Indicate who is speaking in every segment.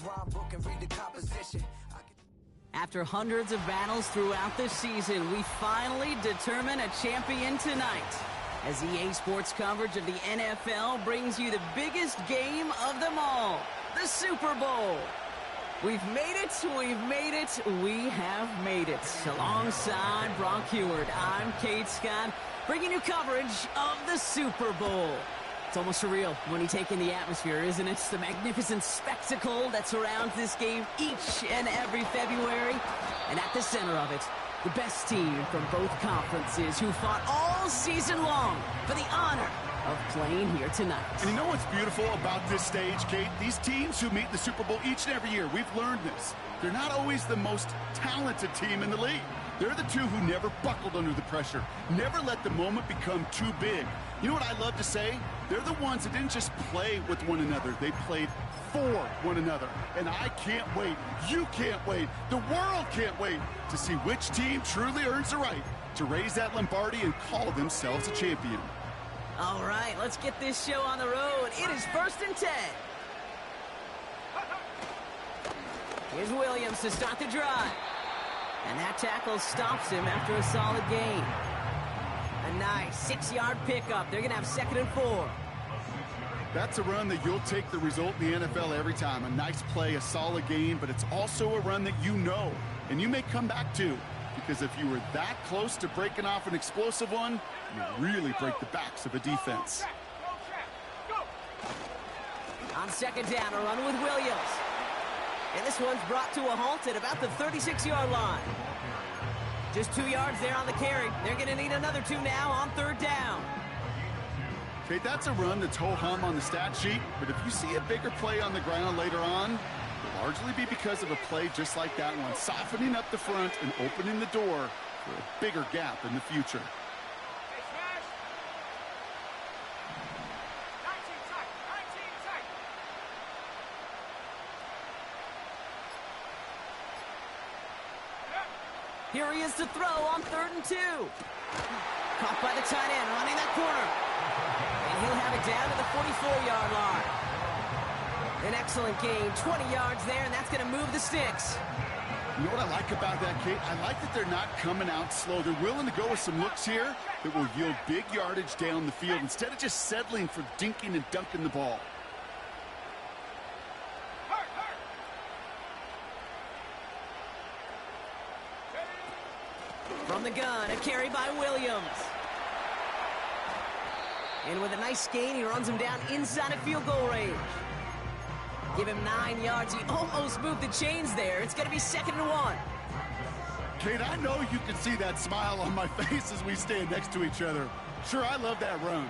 Speaker 1: rhyme book and read the composition.
Speaker 2: After hundreds of battles throughout the season, we finally determine a champion tonight. As EA Sports coverage of the NFL brings you the biggest game of them all, the Super Bowl. We've made it, we have made it. Alongside Brock Heward, I'm Kate Scott, bringing you coverage of the Super Bowl. It's almost surreal when you take in the atmosphere, isn't it? The magnificent spectacle that surrounds this game each and every February. And at the center of it, the best team from both conferences who fought all season long for the honor of playing here tonight.
Speaker 3: And you know what's beautiful about this stage, Kate? These teams who meet the Super Bowl each and every year, we've learned this. They're not always the most talented team in the league. They're the two who never buckled under the pressure, never let the moment become too big. You know what I love to say? They're the ones that didn't just play with one another. They played for one another. And I can't wait. You can't wait. The world can't wait to see which team truly earns the right to raise that Lombardi and call themselves a champion.
Speaker 2: All right, let's get this show on the road. It is 1st and 10. Here's Williams to start the drive. And that tackle stops him after a solid gain. A nice 6-yard pickup. They're going to have 2nd and 4.
Speaker 3: That's a run that you'll take the result in the NFL every time. A nice play, a solid gain, but it's also a run that you know, and you may come back to. Because if you were that close to breaking off an explosive one, you really break the backs of a defense.
Speaker 2: On 2nd down, a run with Williams. And this one's brought to a halt at about the 36-yard line. Just 2 yards there on the carry. They're going to need another 2 now on 3rd down.
Speaker 3: Okay, that's a run that's ho-hum on the stat sheet, but if you see a bigger play on the ground later on, it'll largely be because of a play just like that one, softening up the front and opening the door for a bigger gap in the future.
Speaker 2: Here he is to throw on 3rd and 2. Caught by the tight end, running that corner. And he'll have it down to the 44-yard line. An excellent gain, 20 yards there, and that's going to move the sticks.
Speaker 3: You know what I like about that, Kate? I like that they're not coming out slow. They're willing to go with some looks here that will yield big yardage down the field instead of just settling for dinking and dunking the ball.
Speaker 2: From the gun, a carry by Williams. And with a nice gain, he runs him down inside of field goal range. Give him 9 yards. He almost moved the chains there. It's going to be 2nd and 1.
Speaker 3: Kate, I know you can see that smile on my face as we stand next to each other. Sure, I love that run.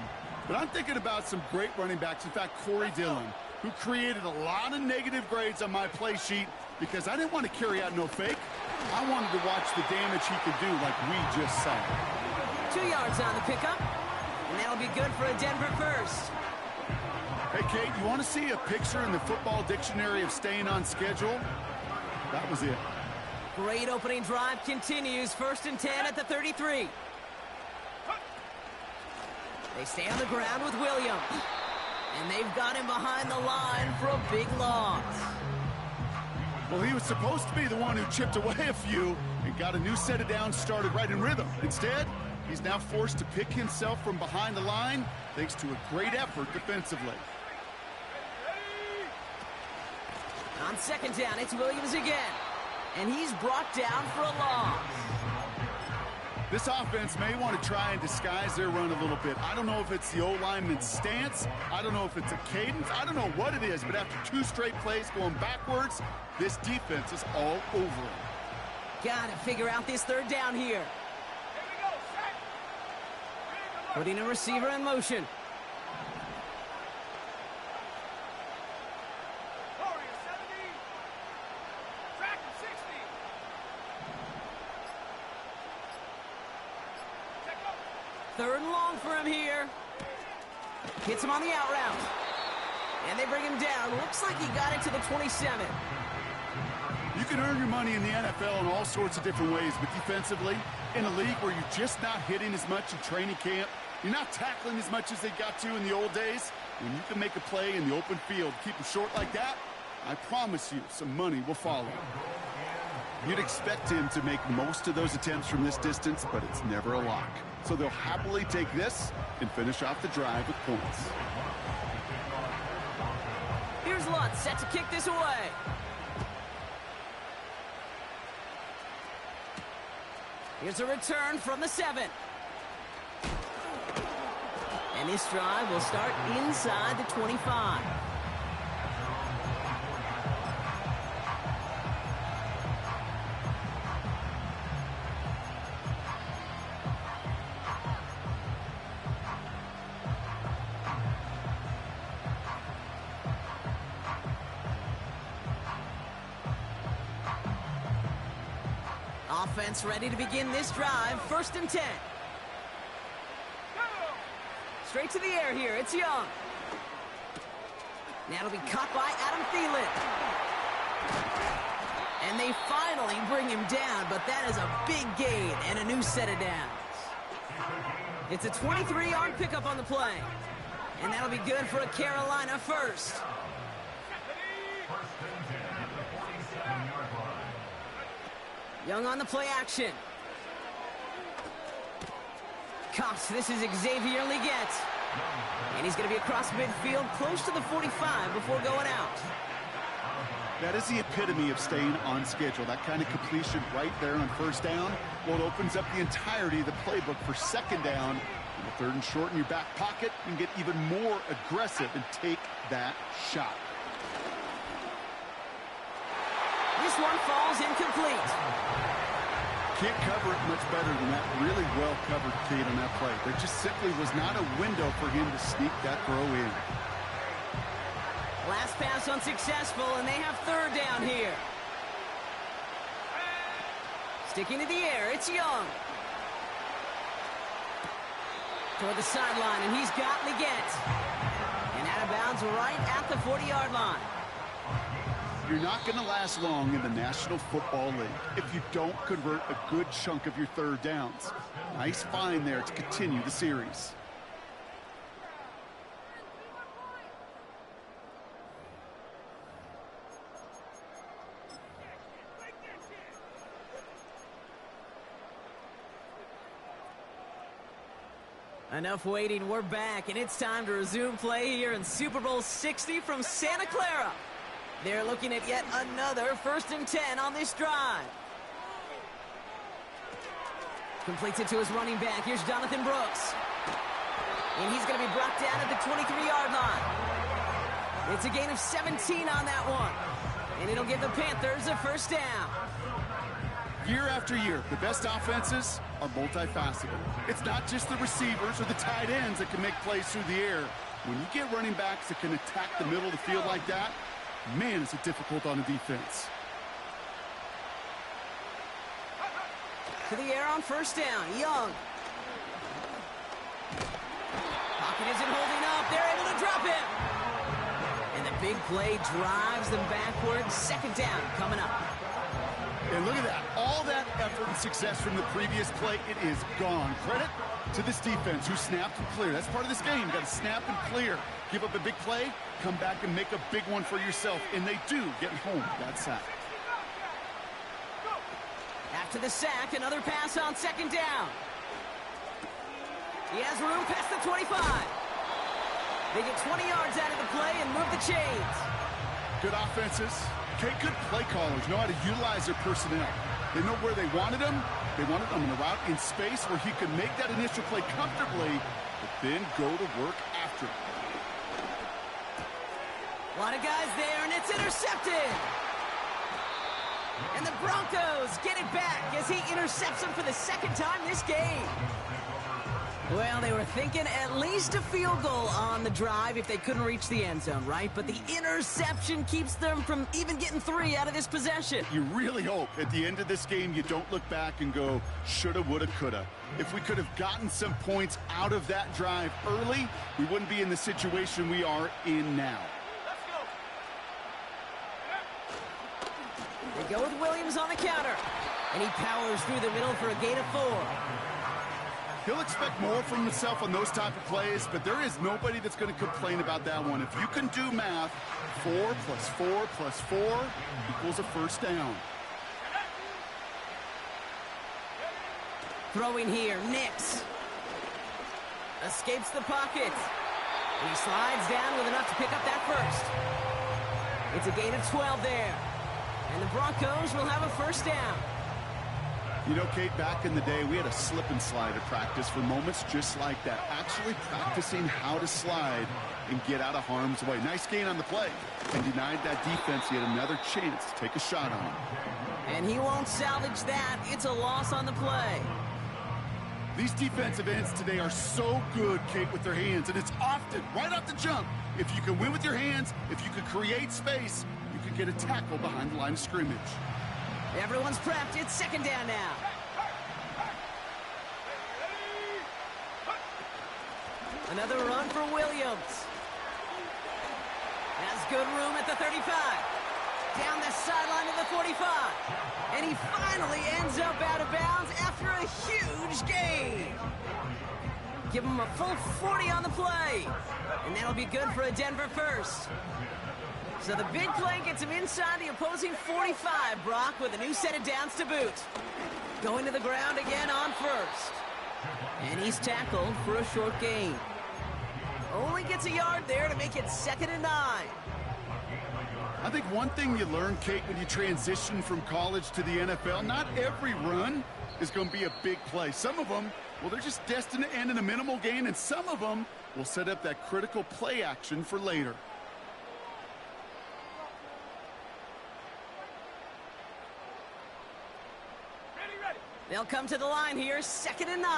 Speaker 3: But I'm thinking about some great running backs. In fact, Corey Dillon, who created a lot of negative grades on my play sheet because I didn't want to carry out no fake. I wanted to watch the damage he could do like we just saw.
Speaker 2: 2 yards on the pickup, and that'll be good for a Denver first.
Speaker 3: Hey, Kate, you want to see a picture in the football dictionary of staying on schedule? That was it.
Speaker 2: Great opening drive continues. 1st and 10 at the 33. They stay on the ground with Williams. And they've got him behind the line for a big loss.
Speaker 3: Well, he was supposed to be the one who chipped away a few and got a new set of downs started right in rhythm. Instead, he's now forced to pick himself from behind the line thanks to a great effort defensively.
Speaker 2: On 2nd down, it's Williams again. And he's brought down for a loss.
Speaker 3: This offense may want to try and disguise their run a little bit. I don't know if it's the O-lineman's stance. I don't know if it's a cadence. I don't know what it is, but after 2 straight plays going backwards, this defense is all over it.
Speaker 2: Got to figure out this 3rd down here. Putting a receiver in motion. Third and long for him here. Hits him on the out route. And they bring him down. Looks like he got it to the 27.
Speaker 3: You can earn your money in the NFL in all sorts of different ways, but defensively, in a league where you're just not hitting as much in training camp, you're not tackling as much as they got to in the old days, when you can make a play in the open field, keep them short like that, I promise you some money will follow. You'd expect him to make most of those attempts from this distance, but it's never a lock. So they'll happily take this and finish off the drive with points.
Speaker 2: Here's Lutz, set to kick this away. Here's a return from the 7. And this drive will start inside the 25. Offense ready to begin this drive. 1st and 10. Straight to the air here. It's Young. Now it'll be caught by Adam Thielen. And they finally bring him down, but that is a big gain and a new set of downs. It's a 23-yard pickup on the play. And that'll be good for a Carolina first. Young on the play action. Cox, this is Xavier Leggett. And he's going to be across midfield, close to the 45 before going out.
Speaker 3: That is the epitome of staying on schedule. That kind of completion right there on 1st down. Well, it opens up the entirety of the playbook for 2nd down. And the 3rd and short in your back pocket, you can get even more aggressive and take that shot.
Speaker 2: This one falls incomplete.
Speaker 3: Can't cover it much better than that. Really well covered, Kate, on that play. There just simply was not a window for him to sneak that throw in.
Speaker 2: Last pass unsuccessful, and they have 3rd down here. Sticking to the air, it's Young. Toward the sideline, and he's got Leggett. And out of bounds right at the 40-yard line.
Speaker 3: You're not going to last long in the National Football League if you don't convert a good chunk of your 3rd downs. Nice find there to continue the series.
Speaker 2: Enough waiting, we're back, and it's time to resume play here in Super Bowl 60 from Santa Clara. They're looking at yet another 1st and 10 on this drive. Completes it to his running back. Here's Jonathan Brooks. And he's going to be brought down at the 23-yard line. It's a gain of 17 on that one. And it'll give the Panthers a 1st down.
Speaker 3: Year after year, the best offenses are multifaceted. It's not just the receivers or the tight ends that can make plays through the air. When you get running backs that can attack the middle of the field like that, man, is it difficult on the defense.
Speaker 2: To the air on 1st down, Young. Pocket isn't holding up. They're able to drop him. And the big play drives them backwards. 2nd down coming up.
Speaker 3: And look at that. All that effort and success from the previous play, it is gone. Credit to this defense who snapped and cleared. That's part of this game. You got to snap and clear. Give up a big play, come back and make a big one for yourself. And they do get home that sack.
Speaker 2: After the sack, another pass on 2nd down. He has room past the 25. They get 20 yards out of the play and move the chains.
Speaker 3: Good offenses. Okay, good play callers know how to utilize their personnel. They know where they wanted them. They wanted them in a route in space where he could make that initial play comfortably, but then go to work after it.
Speaker 2: A lot of guys there, and it's intercepted. And the Broncos get it back as he intercepts him for the 2nd time this game. Well, they were thinking at least a field goal on the drive if they couldn't reach the end zone, right? But the interception keeps them from even getting 3 out of this possession.
Speaker 3: You really hope at the end of this game you don't look back and go, shoulda, woulda, coulda. If we could have gotten some points out of that drive early, we wouldn't be in the situation we are in now.
Speaker 2: They go with Williams on the counter. And he powers through the middle for a gain of 4.
Speaker 3: He'll expect more from himself on those type of plays, but there is nobody that's going to complain about that one. If you can do math, 4 plus 4 plus 4 equals a first down.
Speaker 2: Throwing here, Nix. Escapes the pocket. And he slides down with enough to pick up that first. It's a gain of 12 there. And the Broncos will have a first down.
Speaker 3: You know, Kate, back in the day, we had a slip and slide at practice for moments just like that. Actually practicing how to slide and get out of harm's way. Nice gain on the play. And denied that defense yet another chance to take a shot on him.
Speaker 2: And he won't salvage that. It's a loss on the play.
Speaker 3: These defensive ends today are so good, Kate, with their hands. And it's often, right off the jump, if you can win with your hands, if you can create space, you can get a tackle behind the line of scrimmage.
Speaker 2: Everyone's prepped. It's second down now. Another run for Williams. Has good room at the 35. Down the sideline to the 45. And he finally ends up out of bounds after a huge gain. Give him a full 40 on the play. And that'll be good for a Denver first. So the big play gets him inside the opposing 45, Brock, with a new set of downs to boot. Going to the ground again on first. And he's tackled for a short gain. Only gets a yard there to make it 2nd and 9.
Speaker 3: I think one thing you learn, Kate, when you transition from college to the NFL, not every run is going to be a big play. Some of them, well, they're just destined to end in a minimal gain, and some of them will set up that critical play action for later.
Speaker 2: They'll come to the line here, 2nd and 9.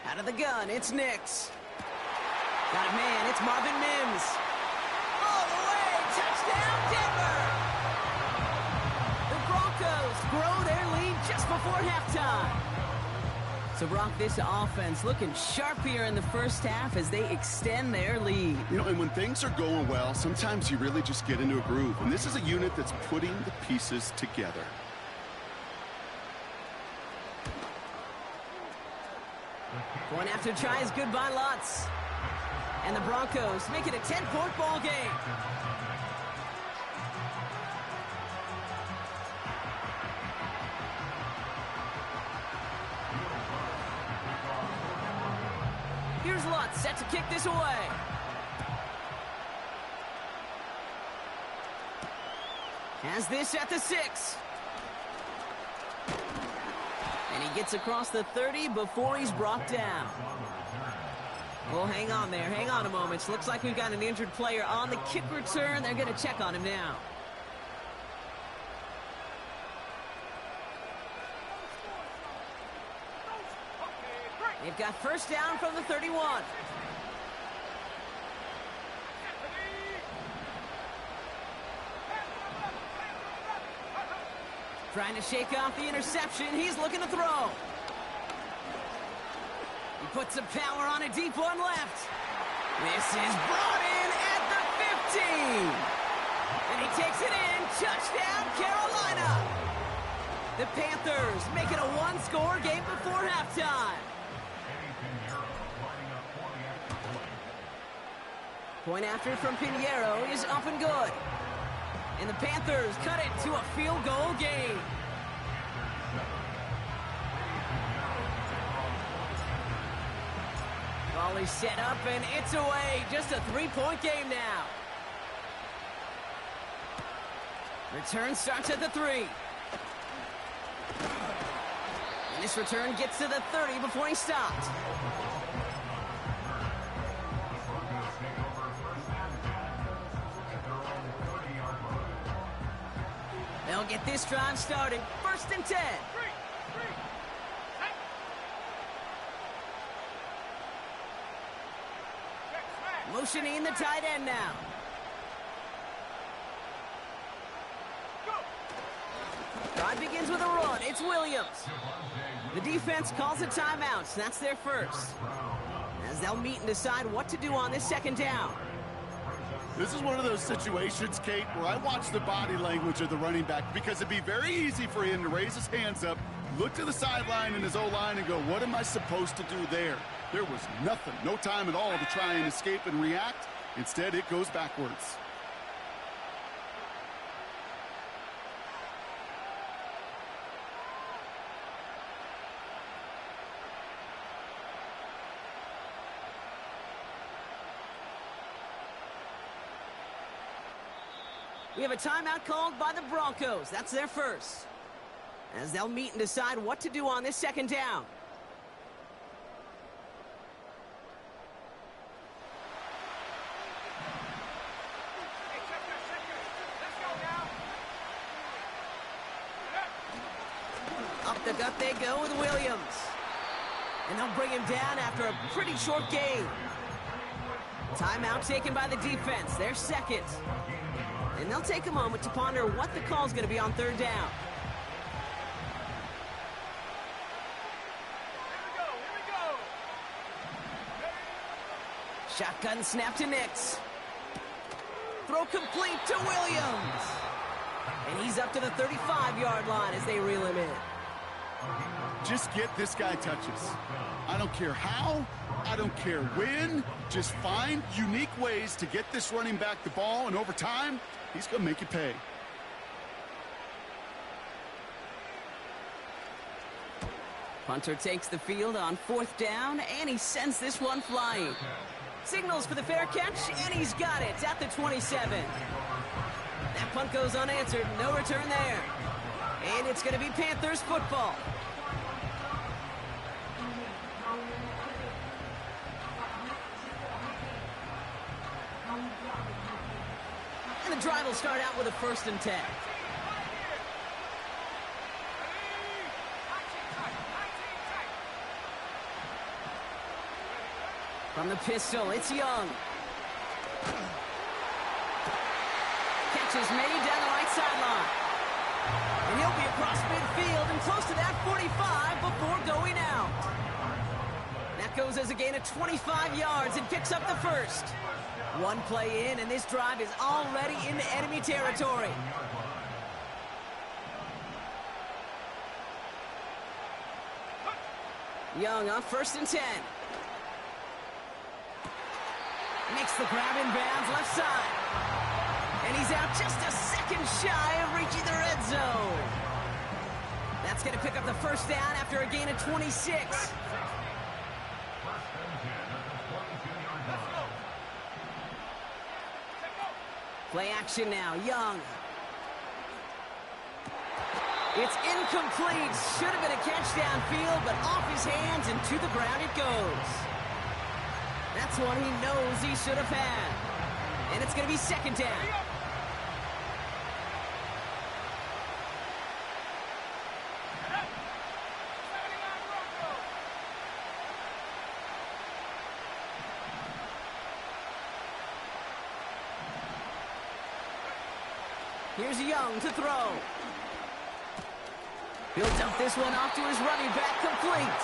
Speaker 2: Out of the gun, it's Nix. Got it, man, it's Marvin Mims. All the way, touchdown, Denver! The Broncos grow their lead just before halftime. So, Brock, this offense looking sharp here in the first half as they extend their lead.
Speaker 3: You know, and when things are going well, sometimes you really just get into a groove. And this is a unit that's putting the pieces together.
Speaker 2: Going after tries good by Lutz. And the Broncos make it a 10-point ball game. Here's Lutz set to kick this away. Has this at the 6. And he gets across the 30 before he's brought down. Well, hang on there. Hang on a moment. Looks like we've got an injured player on the kick return. They're going to check on him now. They've got first down from the 31. Trying to shake off the interception. He's looking to throw. He puts some power on a deep one left. This is brought in at the 15. And he takes it in. Touchdown, Carolina. The Panthers make it a one-score game before halftime. Point after from Pinheiro is up and good. And the Panthers cut it to a field goal game. Volley set up and it's away. Just a 3-point game now. Return starts at the 3. And this return gets to the 30 before he stopped. They'll get this drive started. 1st and 10. Motioning the tight end now. Drive begins with a run. It's Williams. The defense calls a timeout, so that's their first. As they'll meet and decide what to do on this second down.
Speaker 3: This is one of those situations, Kate, where I watch the body language of the running back because it'd be very easy for him to raise his hands up, look to the sideline in his O-line and go, what am I supposed to do there? There was nothing, no time at all to try and escape and react. Instead, it goes backwards.
Speaker 2: We have a timeout called by the Broncos. That's their first. As they'll meet and decide what to do on this second down. Up the gut they go with Williams. And they'll bring him down after a pretty short gain. Timeout taken by the defense. Their second. And they'll take a moment to ponder what the call's going to be on third down.
Speaker 4: Here we go.
Speaker 2: Shotgun snap to Nix. Throw complete to Williams. And he's up to the 35-yard line as they reel him in.
Speaker 3: Just get this guy touches. I don't care how, I don't care when. Just find unique ways to get this running back the ball, and over time, he's going to make you pay.
Speaker 2: Punter takes the field on fourth down, and he sends this one flying. Signals for the fair catch, and he's got it at the 27. That punt goes unanswered, no return there. And it's going to be Panthers football. And the drive will start out with a 1st and 10. From the pistol, it's Young. Catch is made down the right sideline. And he'll be across midfield and close to that 45 before going out. That goes as a gain of 25 yards and picks up the first. One play in, and this drive is already into enemy territory. Young on 1st and 10. Makes the grab in bounds left side. And he's out just a second shy of reaching the red zone. That's going to pick up the first down after a gain of 26. Play action now, Young. It's incomplete. Should have been a catch downfield, but off his hands and to the ground it goes. That's one he knows he should have had. And it's going to be 2nd down. Here's Young to throw. He'll dump this one off to his running back, complete.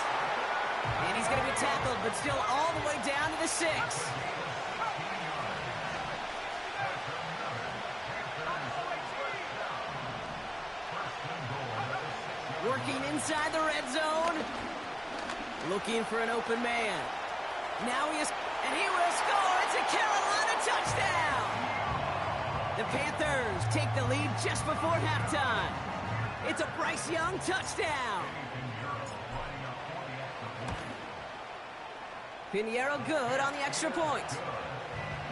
Speaker 2: And he's going to be tackled, but still all the way down to the 6. Working inside the red zone. Looking for an open man. Now he is, and he will score. It's a Carolina touchdown. The Panthers take the lead just before halftime. It's a Bryce Young touchdown. Pinheiro good on the extra point.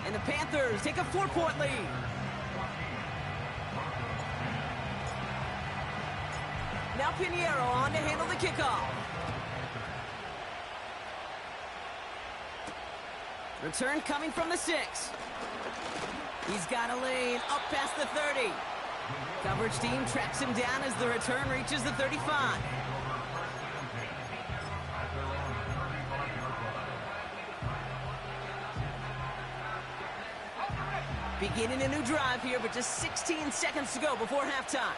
Speaker 2: And the Panthers take a 4-point lead. Now Pinheiro on to handle the kickoff. Return coming from the 6. He's got a lane up past the 30. Coverage team tracks him down as the return reaches the 35. Beginning a new drive here, but just 16 seconds to go before halftime.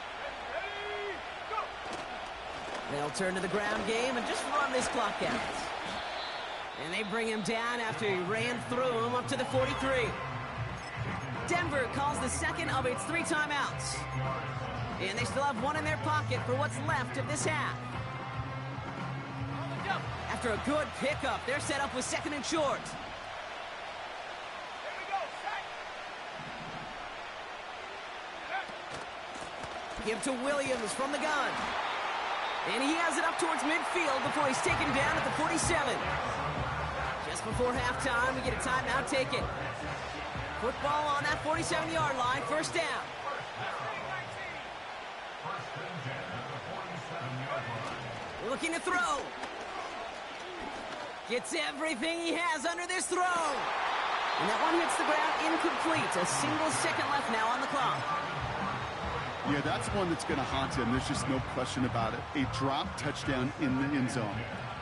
Speaker 2: They'll turn to the ground game and just run this clock out. And they bring him down after he ran through him up to the 43. Denver calls the second of its 3 timeouts. And they still have one in their pocket for what's left of this half. After a good pickup, they're set up with second and short. Give to Williams from the gun. And he has it up towards midfield before he's taken down at the 47. Just before halftime, we get a timeout taken. Football on that 47-yard line, first down. Looking to throw. Gets everything he has under this throw. And that one hits the ground incomplete. A single second left now on the clock.
Speaker 3: Yeah, that's one that's going to haunt him. There's just no question about it. A drop touchdown in the end zone.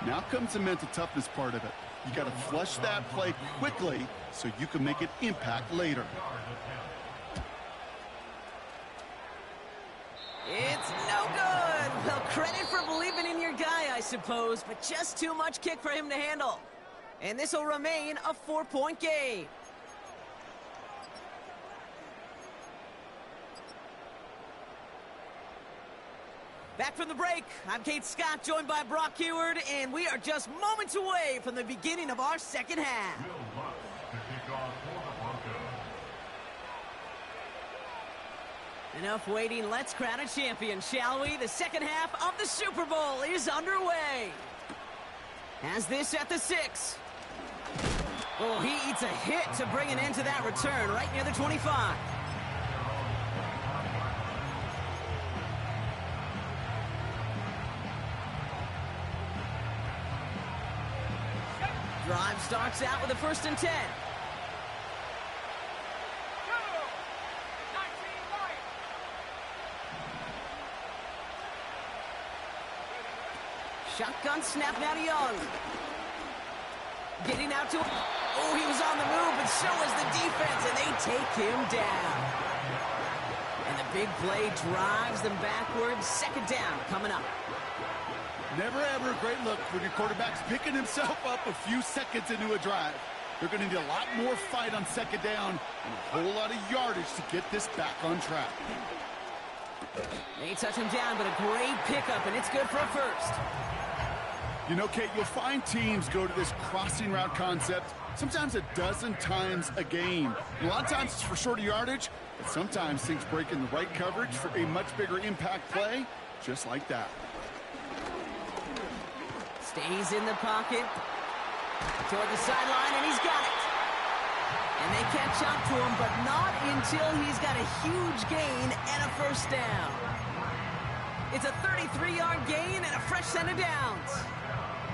Speaker 3: Now comes the mental toughness part of it. You got to flush that play quickly so you can make an impact later.
Speaker 2: It's no good. Well, credit for believing in your guy, I suppose, but just too much kick for him to handle. And this will remain a 4-point game. Back from the break, I'm Kate Scott, joined by Brock Heward, and we are just moments away from the beginning of our second half. Enough waiting, let's crown a champion, shall we? The second half of the Super Bowl is underway. Has this at the 6. Oh, he eats a hit to bring an end to that return right near the 25. Drive starts out with a 1st and 10. Shotgun snap now to Young. Getting out to him. Oh, he was on the move, but so was the defense, and they take him down. And the big play drives them backwards. Second down coming up.
Speaker 3: Never ever a great look when your quarterback's picking himself up a few seconds into a drive. They're going to need a lot more fight on second down and a whole lot of yardage to get this back on track.
Speaker 2: They touch him down, but a great pickup, and it's good for a first.
Speaker 3: You know, Kate, you'll find teams go to this crossing route concept sometimes a dozen times a game. And a lot of times it's for shorter yardage, but sometimes things break in the right coverage for a much bigger impact play, just like that.
Speaker 2: Stays in the pocket, toward the sideline, and he's got it. And they catch up to him, but not until he's got a huge gain and a first down. It's a 33-yard gain and a fresh set of downs.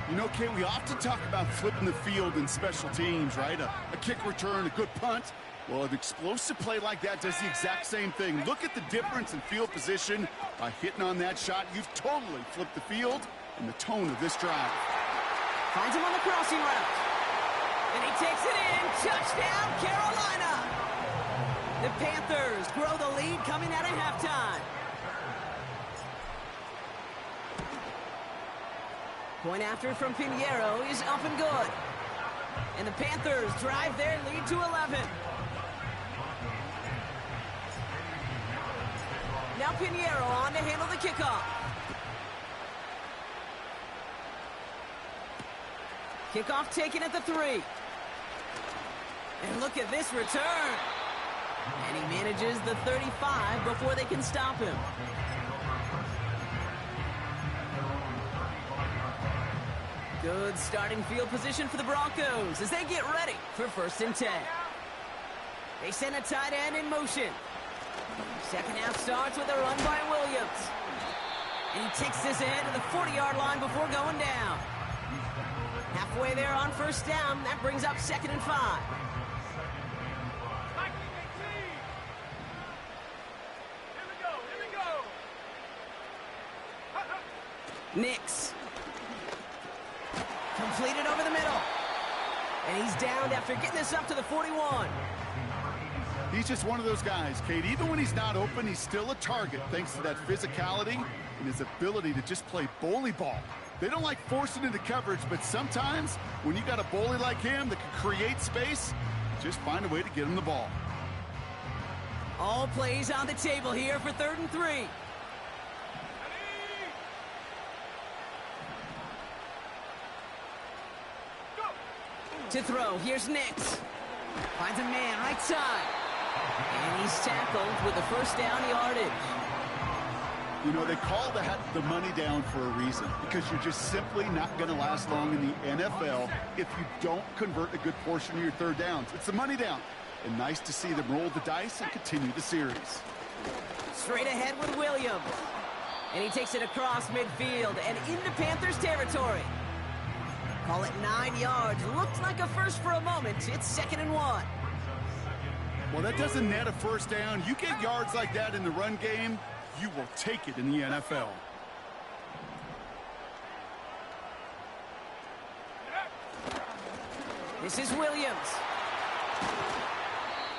Speaker 3: You know, Kate, we often talk about flipping the field in special teams, right? A kick return, a good punt. Well, an explosive play like that does the exact same thing. Look at the difference in field position. By hitting on that shot, you've totally flipped the field and the tone of this drive.
Speaker 2: Finds him on the crossing route. And he takes it in. Touchdown, Carolina! The Panthers grow the lead coming out of halftime. Point after from Pinheiro is up and good. And the Panthers drive their lead to 11. Now Pinheiro on to handle the kickoff. Kickoff taken at the 3. And look at this return. And he manages the 35 before they can stop him. Good starting field position for the Broncos as they get ready for 1st and 10. They send a tight end in motion. Second half starts with a run by Williams. And he takes this ahead to the 40-yard line before going down. Halfway there on 1st down, that brings up 2nd and 5. Nix. Completed over the middle. And he's downed after getting this up to the 41.
Speaker 3: He's just one of those guys, Kate. Even when he's not open, he's still a target thanks to that physicality and his ability to just play bully ball. They don't like forcing into coverage, but sometimes when you got a bully like him that can create space, just find a way to get him the ball.
Speaker 2: All plays on the table here for 3rd and 3. To throw, here's Nix. Finds a man right side. And he's tackled with the first down yardage.
Speaker 3: You know, they call that the money down for a reason, because you're just simply not going to last long in the NFL if you don't convert a good portion of your 3rd downs. It's the money down. And nice to see them roll the dice and continue the series.
Speaker 2: Straight ahead with Williams. And he takes it across midfield and into Panthers territory. Call it 9 yards. Looked like a first for a moment. It's 2nd and 1.
Speaker 3: Well, that doesn't net a first down. You get yards like that in the run game, you will take it in the NFL.
Speaker 2: This is Williams.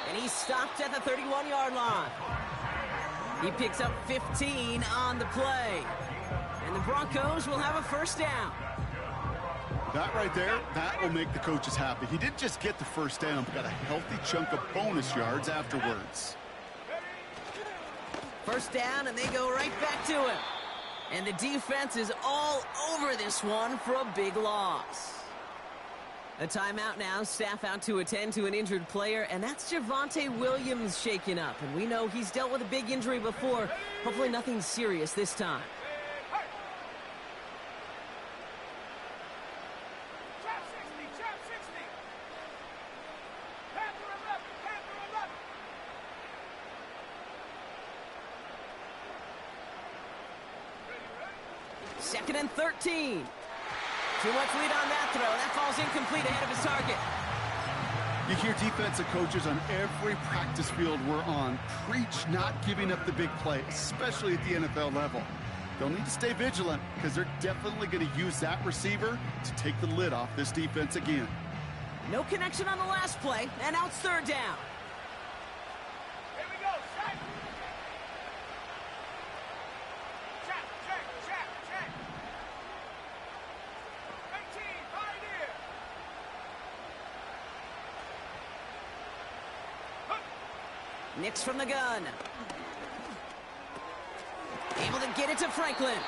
Speaker 2: And he's stopped at the 31-yard line. He picks up 15 on the play. And the Broncos will have a first down.
Speaker 3: That right there, that will make the coaches happy. He didn't just get the first down, but got a healthy chunk of bonus yards afterwards.
Speaker 2: First down, and they go right back to him. And the defense is all over this one for a big loss. A timeout now, staff out to attend to an injured player, and that's Javonte Williams shaken up. And we know he's dealt with a big injury before. Hopefully nothing serious this time. Second and 13. Too much lead on that throw. That falls incomplete ahead of his target.
Speaker 3: You hear defensive coaches on every practice field we're on preach not giving up the big play, especially at the NFL level. They'll need to stay vigilant because they're definitely going to use that receiver to take the lid off this defense again.
Speaker 2: No connection on the last play, and now it's 3rd down.
Speaker 4: Here we go, check. Check. 18, right here.
Speaker 2: Nix from the gun. Able to get it to Franklin.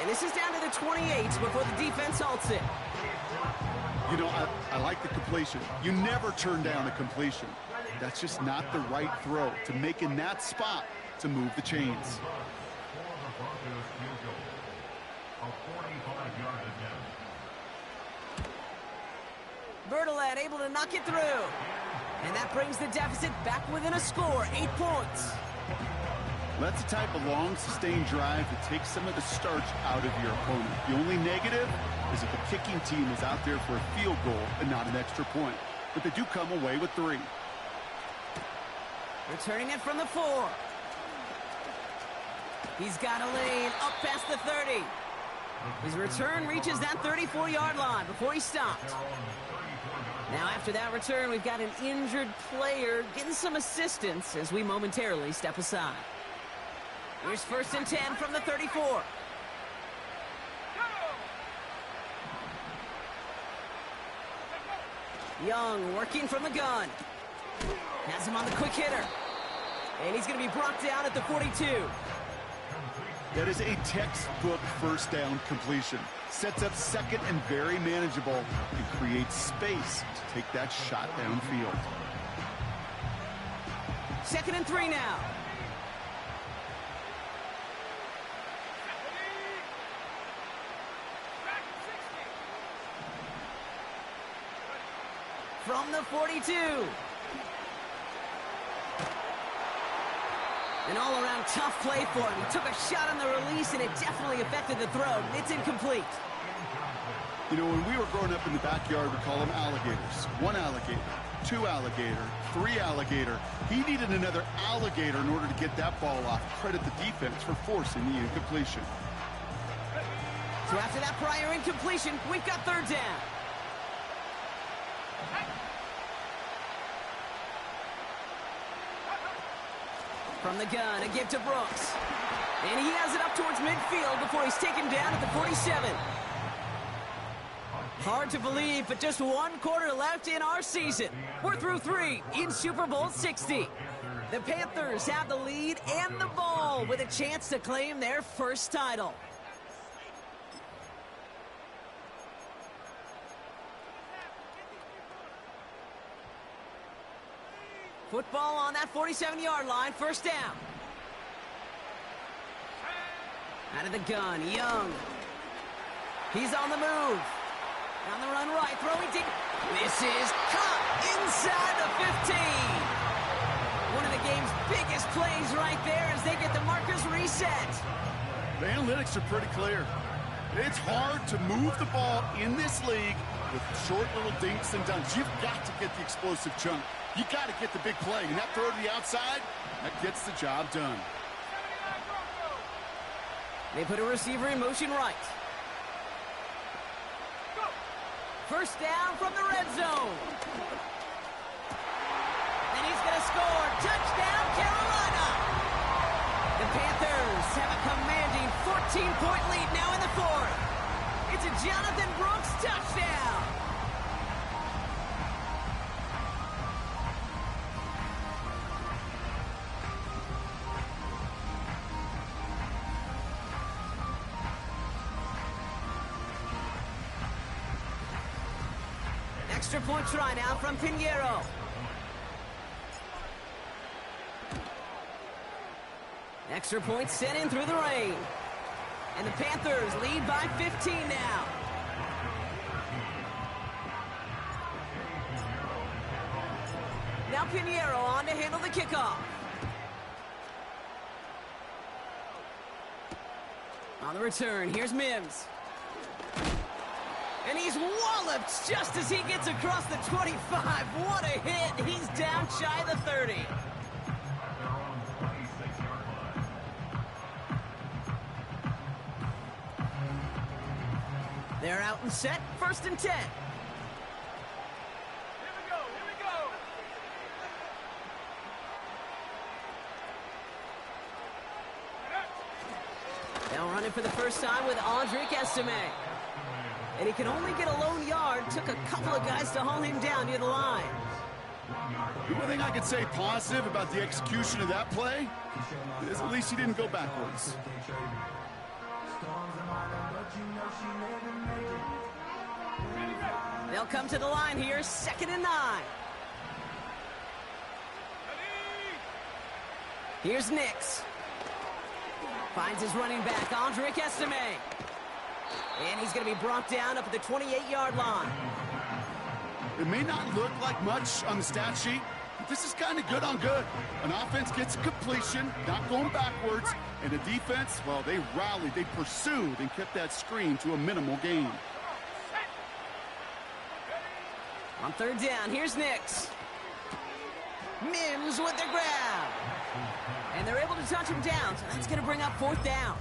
Speaker 2: And this is down to the 28 before the defense halts it.
Speaker 3: You know, I like the completion. You never turn down a completion. That's just not the right throw to make in that spot to move the chains.
Speaker 2: Bertolet able to knock it through. And that brings the deficit back within a score, 8 points.
Speaker 3: That's the type of long, sustained drive that takes some of the starch out of your opponent. The only negative is if the kicking team is out there for a field goal and not an extra point. But they do come away with 3.
Speaker 2: Returning it from the 4. He's got a lane up past the 30. His return reaches that 34-yard line before he stopped. Now after that return, we've got an injured player getting some assistance as we momentarily step aside. Here's 1st and 10 from the 34. Young working from the gun. Has him on the quick hitter. And he's going to be brought down at the 42.
Speaker 3: That is a textbook first down completion. Sets up second and very manageable and creates space to take that shot downfield.
Speaker 2: 2nd and 3 now. From the 42. An all-around tough play for him. He took a shot on the release, and it definitely affected the throw. It's incomplete.
Speaker 3: You know, when we were growing up in the backyard, we call them alligators. 1 alligator, 2 alligator, 3 alligator. He needed another alligator in order to get that ball off. Credit the defense for forcing the incompletion.
Speaker 2: So after that prior incompletion, we've got 3rd down. From the gun, a give to Brooks. And he has it up towards midfield before he's taken down at the 47. Hard to believe, but just one quarter left in our season. We're through 3 in Super Bowl 60. The Panthers have the lead and the ball with a chance to claim their first title. Football on that 47-yard line, first down. Out of the gun, Young. He's on the move. On the run right, throwing deep. This is caught inside the 15. One of the game's biggest plays right there as they get the markers reset.
Speaker 3: The analytics are pretty clear. It's hard to move the ball in this league with short little dinks and dunks. You've got to get the explosive chunk. You got to get the big play. And that throw to the outside, that gets the job done.
Speaker 2: They put a receiver in motion right. First down from the red zone. And he's going to score. Touchdown, Carolina. The Panthers have a commanding 14-point lead now in the fourth. It's a Jonathan Brooks touchdown. Extra point try now from Pinheiro. Extra point sent in through the rain. And the Panthers lead by 15 now. Now Pinheiro on to handle the kickoff. On the return, here's Mims. And he's walloped just as he gets across the 25. What a hit. He's down shy of the 30. They're out and set. First and 10.
Speaker 4: Here we go, here we go.
Speaker 2: Now running for the first time with Audric Estime. And he can only get a lone yard. Took a couple of guys to haul him down near the line.
Speaker 3: The one thing I could say positive about the execution of that play is at least he didn't go backwards.
Speaker 2: They'll come to the line here, 2nd and 9. Here's Nix. Finds his running back, Audric Estime. And he's going to be brought down up at the 28-yard line.
Speaker 3: It may not look like much on the stat sheet, but this is kind of good on good. An offense gets a completion, not going backwards, and a defense, well, they rallied, they pursued, and kept that screen to a minimal gain.
Speaker 2: On 3rd down, here's Nix. Mims with the grab. And they're able to touch him down, so that's going to bring up 4th down.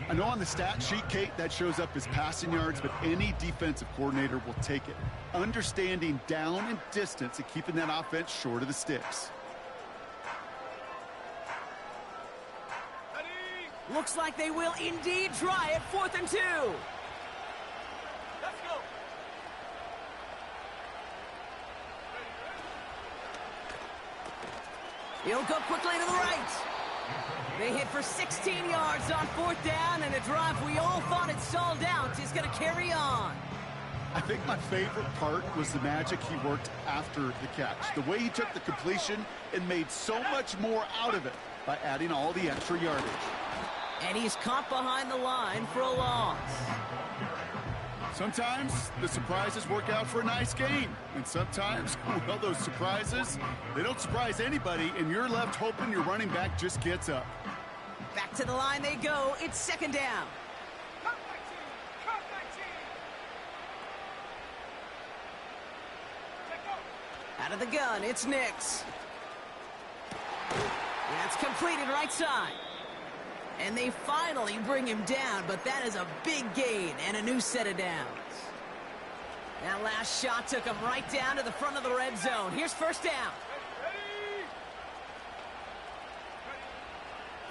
Speaker 3: I know on the stat sheet, Kate, that shows up as passing yards, but any defensive coordinator will take it. Understanding down and distance and keeping that offense short of the sticks.
Speaker 2: Looks like they will indeed try it. 4th and 2.
Speaker 4: Let's go.
Speaker 2: He'll go quickly to the right. They hit for 16 yards on 4th down, and a drive we all thought it stalled out is going to carry on.
Speaker 3: I think my favorite part was the magic he worked after the catch. The way he took the completion and made so much more out of it by adding all the extra yardage.
Speaker 2: And he's caught behind the line for a loss.
Speaker 3: Sometimes the surprises work out for a nice game. And sometimes, well, those surprises, they don't surprise anybody, and you're left hoping your running back just gets up.
Speaker 2: Back to the line they go. It's 2nd down.
Speaker 4: Cut 19. Cut 19. Let go.
Speaker 2: Out of the gun, it's Nix. That's completed right side. And they finally bring him down, but that is a big gain and a new set of downs. That last shot took him right down to the front of the red zone. Here's 1st down.
Speaker 4: Ready?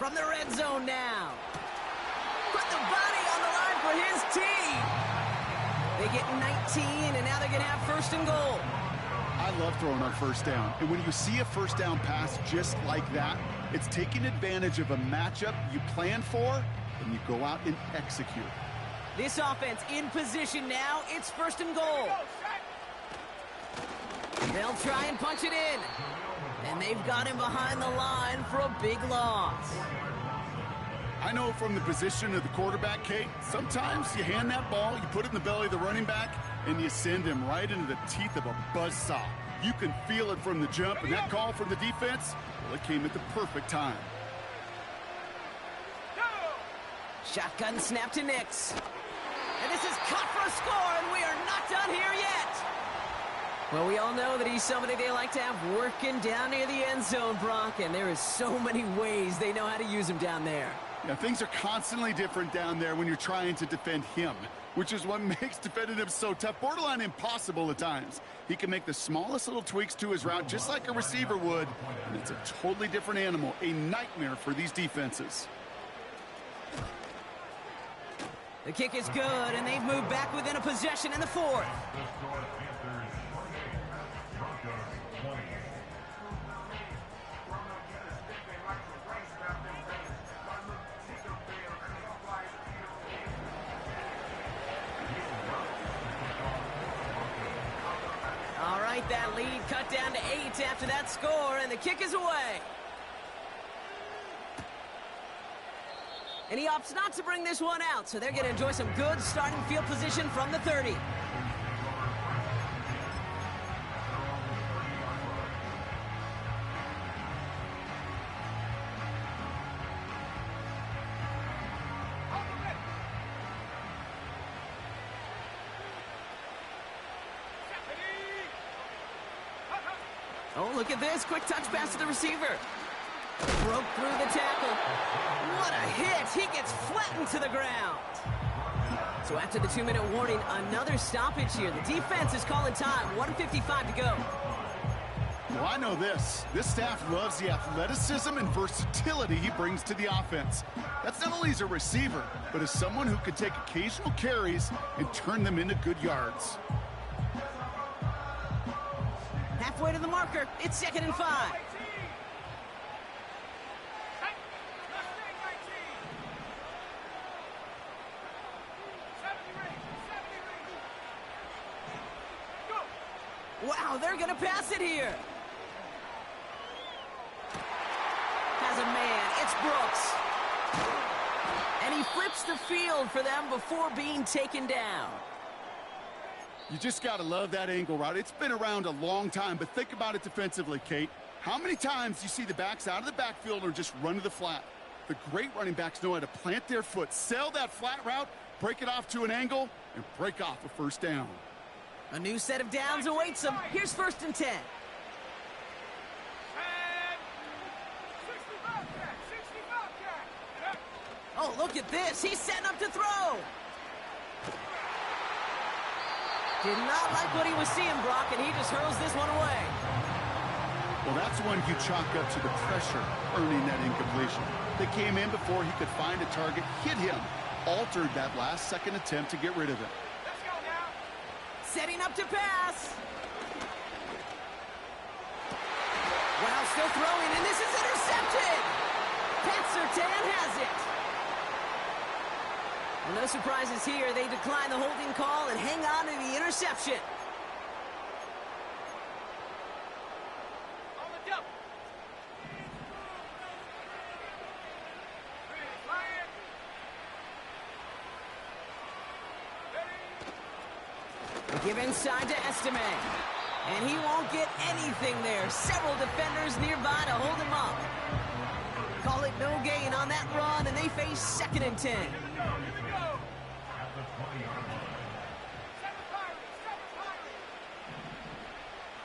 Speaker 2: From the red zone now. Put the body on the line for his team. They get 19, and now they're going to have first and goal.
Speaker 3: I love throwing on first down. And when you see a first down pass just like that, it's taking advantage of a matchup you plan for, and you go out and execute.
Speaker 2: This offense in position now. It's first and goal. They'll try and punch it in. And they've got him behind the line for a big loss.
Speaker 3: I know from the position of the quarterback, Kate, sometimes you hand that ball, you put it in the belly of the running back, and you send him right into the teeth of a buzzsaw. You can feel it from the jump, and that call from the defense, well, it came at the perfect time.
Speaker 2: Shotgun snap to Nix. And this is cut for a score, and we are not done here yet. Well, we all know that he's somebody they like to have working down near the end zone, Brock, and there is so many ways they know how to use him down there.
Speaker 3: Yeah, things are constantly different down there when you're trying to defend him, which is what makes defending him so tough, borderline impossible at times. He can make the smallest little tweaks to his route just like a receiver would, and it's a totally different animal, a nightmare for these defenses.
Speaker 2: The kick is good, and they've moved back within a possession in the fourth. All right, that lead cut down to 8 after that score, and the kick is away. And he opts not to bring this one out, so they're going to enjoy some good starting field position from the 30. Oh, look at this. Quick touch pass to the receiver. Broke through the tackle. What a hit. He gets flattened to the ground. So after the 2-minute warning, another stoppage here. The defense is calling time. 1:55 to go.
Speaker 3: Well, I know this. This staff loves the athleticism and versatility he brings to the offense. That's not only as a receiver, but as someone who can take occasional carries and turn them into good yards.
Speaker 2: Halfway to the marker. It's 2nd and 5. Wow, they're going to pass it here. Has a man. It's Brooks. And he flips the field for them before being taken down.
Speaker 3: You just got to love that angle route. It's been around a long time, but think about it defensively, Kate. How many times do you see the backs out of the backfield or just run to the flat? The great running backs know how to plant their foot, sell that flat route, break it off to an angle, and break off a first down.
Speaker 2: A new set of downs awaits them. Here's 1st and 10. Oh, look at this. He's setting up to throw. Did not like what he was seeing, Brock, and he just hurls this one away.
Speaker 3: Well, that's one you chalk up to the pressure earning that incompletion. They came in before he could find a target, hit him, altered that last-second attempt to get rid of it.
Speaker 2: Setting up to pass. Wow, still throwing, and this is intercepted. Pat Surtain has it. Well, no surprises here. They decline the holding call and hang on to the interception.
Speaker 4: On the jump.
Speaker 2: Give inside to Estime. And he won't get anything there. Several defenders nearby to hold him up. Call it no gain on that run, and they face 2nd and 10.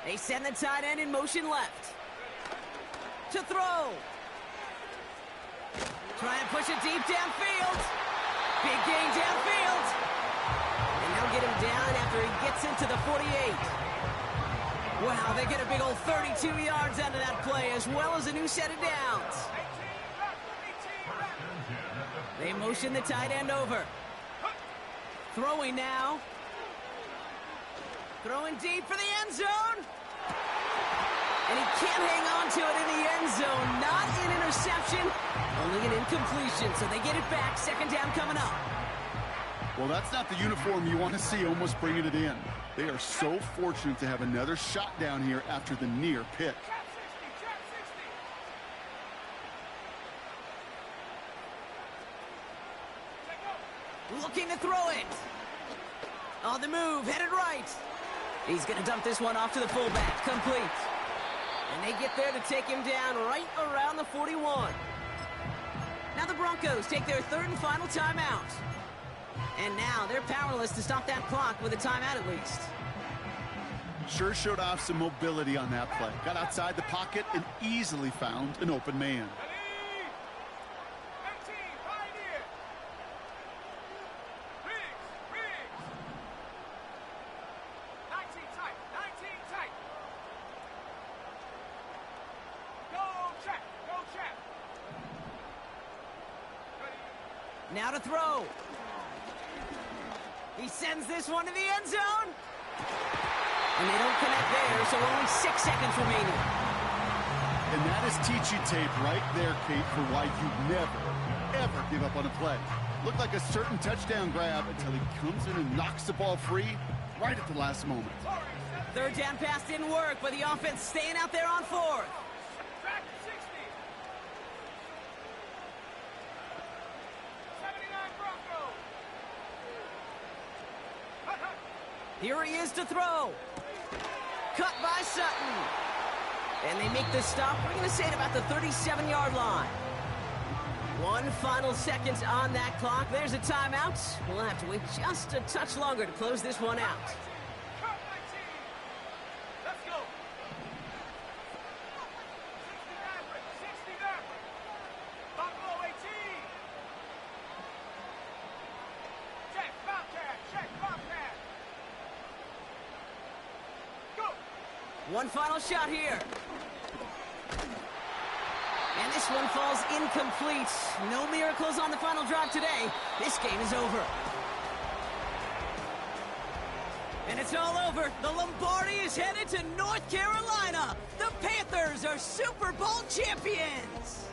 Speaker 2: They send the tight end in motion left. To throw. Trying to push it deep downfield. Big gain downfield. And they'll get him down after he gets into the 48. Wow, they get a big old 32 yards out of that play, as well as a new set of downs. They motion the tight end over. Throwing now. Throwing deep for the end zone. And he can't hang on to it in the end zone. Not an interception, only an incompletion. So they get it back. Second down coming up.
Speaker 3: Well, that's not the uniform you want to see almost bringing it in. They are so fortunate to have another shot down here after the near pick.
Speaker 2: Looking to throw it. On the move, headed right. He's going to dump this one off to the fullback. Complete. And they get there to take him down right around the 41. Now the Broncos take their third and final timeout. And now they're powerless to stop that clock with a timeout at least.
Speaker 3: Sure showed off some mobility on that play. Got outside the pocket and easily found an open man.
Speaker 2: Now to throw. He sends this one to the end zone. And they don't connect there, so only 6 seconds remaining.
Speaker 3: And that is teach-you tape right there, Kate, for why you never, ever give up on a play. Looked like a certain touchdown grab until he comes in and knocks the ball free right at the last moment.
Speaker 2: Third down pass didn't work, but the offense staying out there on fourth. Here he is to throw. Cut by Sutton. And they make the stop. We're going to say at about the 37-yard line. 1 final second on that clock. There's a timeout. We'll have to wait just a touch longer to close this one out.
Speaker 4: Let's go. 69. Buffalo 18. Check, Bobcat. Check, Bobcat.
Speaker 2: One final shot here. And this one falls incomplete. No miracles on the final drive today. This game is over. And it's all over. The Lombardi is headed to North Carolina. The Panthers are Super Bowl champions.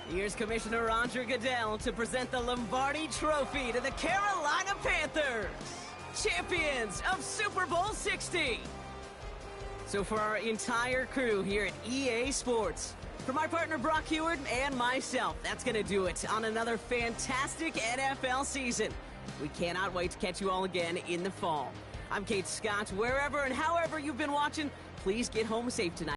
Speaker 2: Here's Commissioner Roger Goodell to present the Lombardi Trophy to the Carolina Panthers, champions of Super Bowl 60. So for our entire crew here at EA Sports, for my partner Brock Heward and myself, that's going to do it on another fantastic NFL season. We cannot wait to catch you all again in the fall. I'm Kate Scott. Wherever and however you've been watching, please get home safe tonight.